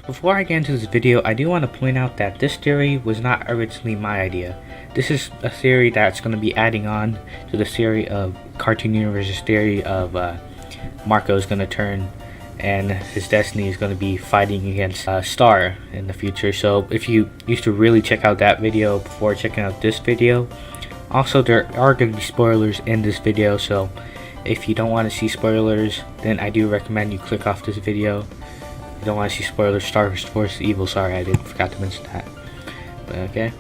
Before I get into this video, I do want to point out that this theory was not originally my idea. This is a theory that's going to be adding on to the theory of Cartoon Universe's theory of Marco is going to turn and his destiny is going to be fighting against Star in the future. So if you used to really check out that video before checking out this video. Also, there are going to be spoilers in this video, so if you don't want to see spoilers, then I do recommend you click off this video. If you don't want to see spoilers, Star Wars Evil, sorry I forgot to mention that. But okay,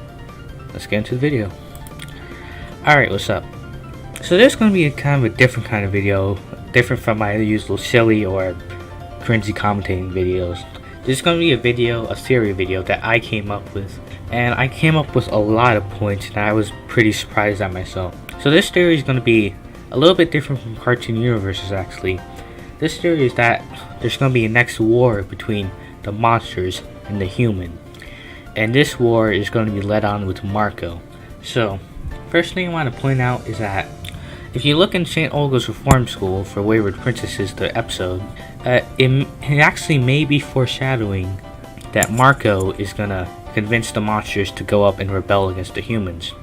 let's get into the video. Alright, what's up? So this is going to be kind of a different kind of video, different from my usual silly or cringy commentating videos. This is going to be a video, a theory video that I came up with. And I came up with a lot of points and I was pretty surprised at myself. So this theory is going to be a little bit different from Cartoon Universe's actually. This theory is that there's going to be a next war between the monsters and the human. And this war is going to be led on with Marco. So, first thing I want to point out is that if you look in St. Olga's Reform School for Wayward Princesses, the episode, it actually may be foreshadowing that Marco is going to convince the monsters to go up and rebel against the humans.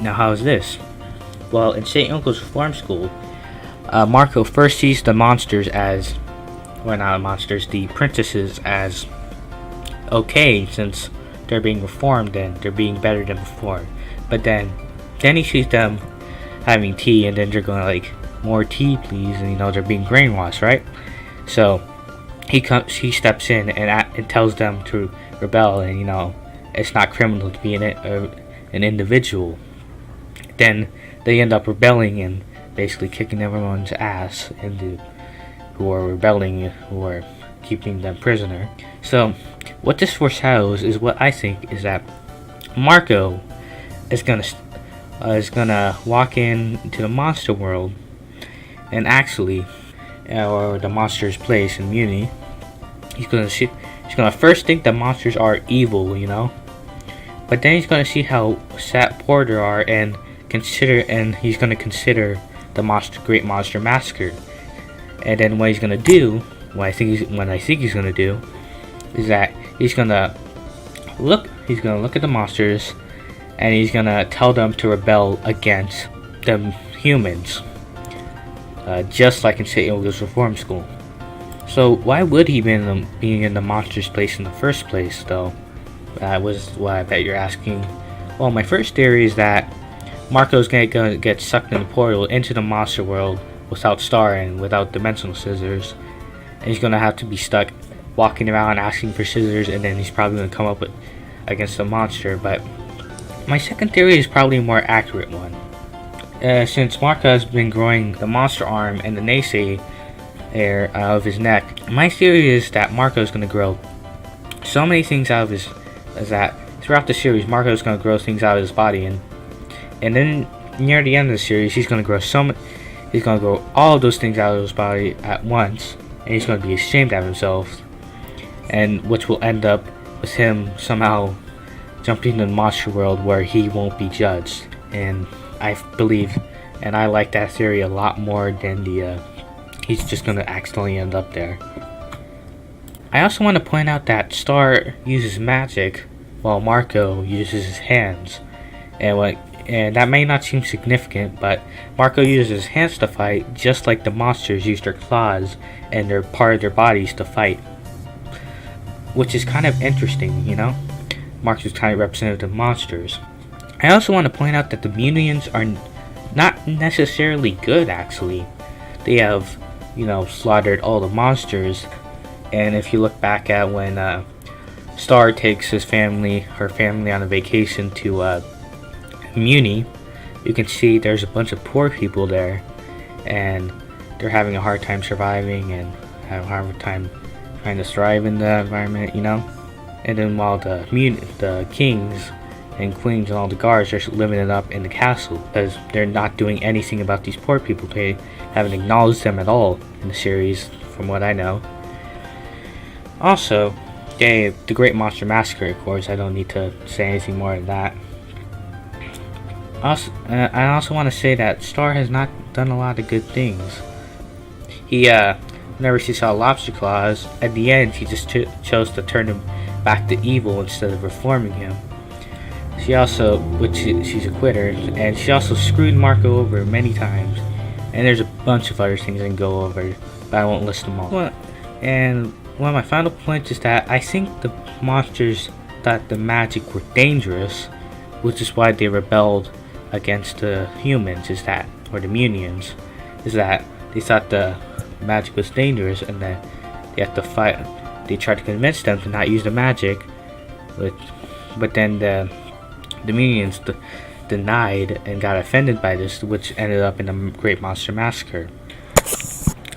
Now how is this? Well, in St. Olga's Reform School, Marco first sees the monsters as, well not monsters, the princesses as okay since they're being reformed and they're being better than before. But then he sees them having tea and then they're going like, more tea please, and they're being brainwashed, right? So he steps in and tells them to rebel, and it's not criminal to be an individual. Then they end up rebelling and basically kicking everyone's ass who are rebelling, who are keeping them prisoner. So what this foreshadows is what I think is that Marco is gonna walk into the monster world and actually, or the monster's place in Muni. He's gonna first think the monsters are evil, but then he's gonna see how poor they are and he's gonna consider the Great Monster Massacre. And then what he's gonna do, what I think he's gonna do, is that he's gonna look at the monsters and he's gonna tell them to rebel against the humans, just like in St. Olga's Reform School. So why would he be in the monster's place in the first place, though? That was what I bet you're asking. Well, my first theory is that Marco's gonna get sucked in the portal into the monster world without Star and without dimensional scissors, and he's gonna have to be stuck walking around asking for scissors, and then he's probably gonna come up against a monster. But my second theory is probably a more accurate one. Since Marco has been growing the monster arm and the naysayer out of his neck, my theory is that Marco is going to grow so many things out of that throughout the series Marco is going to grow things out of his body, and then near the end of the series he's going to grow all of those things out of his body at once, and he's going to be ashamed of himself, and which will end up with him somehow jumping into the monster world where he won't be judged. And I believe and I like that theory a lot more than he's just going to accidentally end up there. I also want to point out that Star uses magic while Marco uses his hands. And that may not seem significant, but Marco uses his hands to fight just like the monsters use their claws and their part of their bodies to fight. Which is kind of interesting, Marco's kind of representative monsters. I also want to point out that the mutants are not necessarily good actually. They have slaughtered all the monsters, and if you look back at when Star takes her family on a vacation to Muni, you can see there's a bunch of poor people there, and they're having a hard time surviving and have a hard time trying to thrive in the environment, And then while the kings and queens and all the guards are living it up in the castle because they're not doing anything about these poor people. They haven't acknowledged them at all in the series, from what I know. Also, the Great Monster Massacre, of course, I don't need to say anything more than that. I also want to say that Star has not done a lot of good things. He whenever she saw lobster claws, at the end she just chose to turn him back to evil instead of reforming him. She also, she's a quitter, and she also screwed Marco over many times. And there's a bunch of other things I can go over, but I won't list them all. And one of my final points is that I think the monsters thought the magic were dangerous, which is why they rebelled against the humans, or the Munions, is that they thought the magic was dangerous and that they had to fight. They tried to convince them to not use the magic, but then the Minions denied and got offended by this, which ended up in a Great Monster Massacre.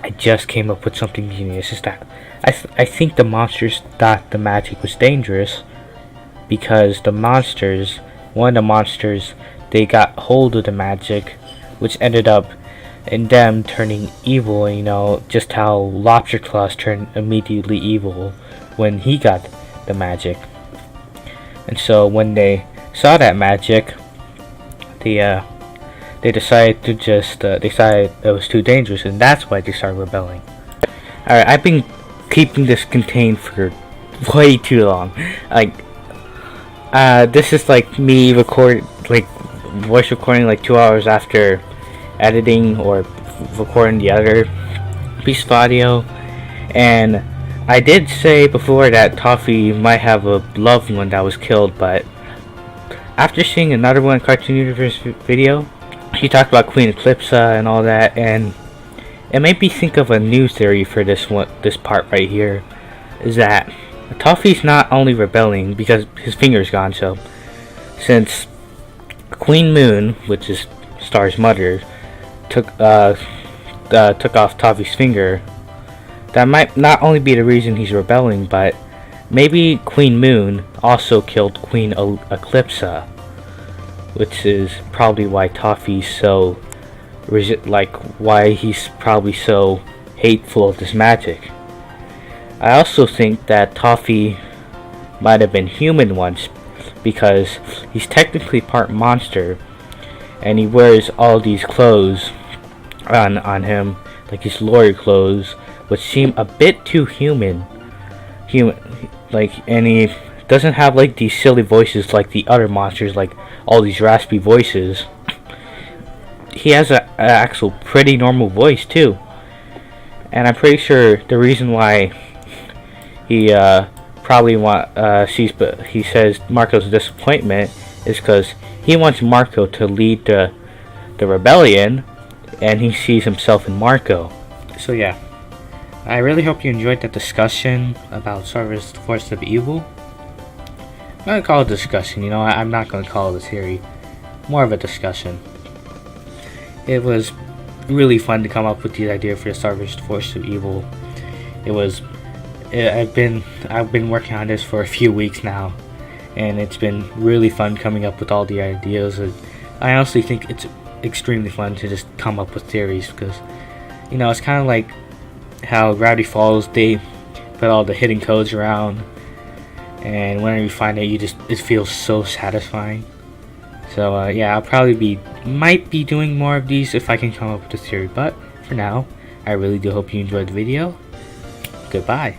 I just came up with something genius. Is that I think the monsters thought the magic was dangerous because one of the monsters, they got hold of the magic, which ended up in them turning evil. You know, just how Lobster Claws turned immediately evil when he got the magic. And so when they saw that magic, they decided to decide it was too dangerous, and that's why they started rebelling. Alright, I've been keeping this contained for way too long. This is like me voice recording like 2 hours after editing or recording the other piece of audio. And I did say before that Toffee might have a loved one that was killed, but after seeing another one Cartoon Universe video, he talked about Queen Eclipsa and all that, and it made me think of a new theory for this part right here, is that Toffee's not only rebelling because his finger's gone, so since Queen Moon, which is Star's mother, took off Toffee's finger, that might not only be the reason he's rebelling, but maybe Queen Moon also killed Queen Eclipsa, which is probably why Toffee's so why he's probably so hateful of this magic. I also think that Toffee might have been human once because he's technically part monster, and he wears all these clothes on him, like his lawyer clothes, which seem a bit too human, and he doesn't have like these silly voices like the other monsters, like all these raspy voices. He has an actual pretty normal voice too, and I'm pretty sure the reason why he he says Marco's disappointment is because he wants Marco to lead the rebellion, and he sees himself in Marco. So yeah, I really hope you enjoyed that discussion about Star Wars: The Force of Evil. I'm gonna call it a discussion, I'm not gonna call it a theory. More of a discussion. It was really fun to come up with the idea for the Star Wars: The Force of Evil. I've been working on this for a few weeks now, and it's been really fun coming up with all the ideas. I honestly think it's extremely fun to just come up with theories, because it's kind of like how Gravity Falls, they put all the hidden codes around, and whenever you find it, it feels so satisfying. So yeah, I'll might be doing more of these if I can come up with a theory, but for now, I really do hope you enjoyed the video. Goodbye.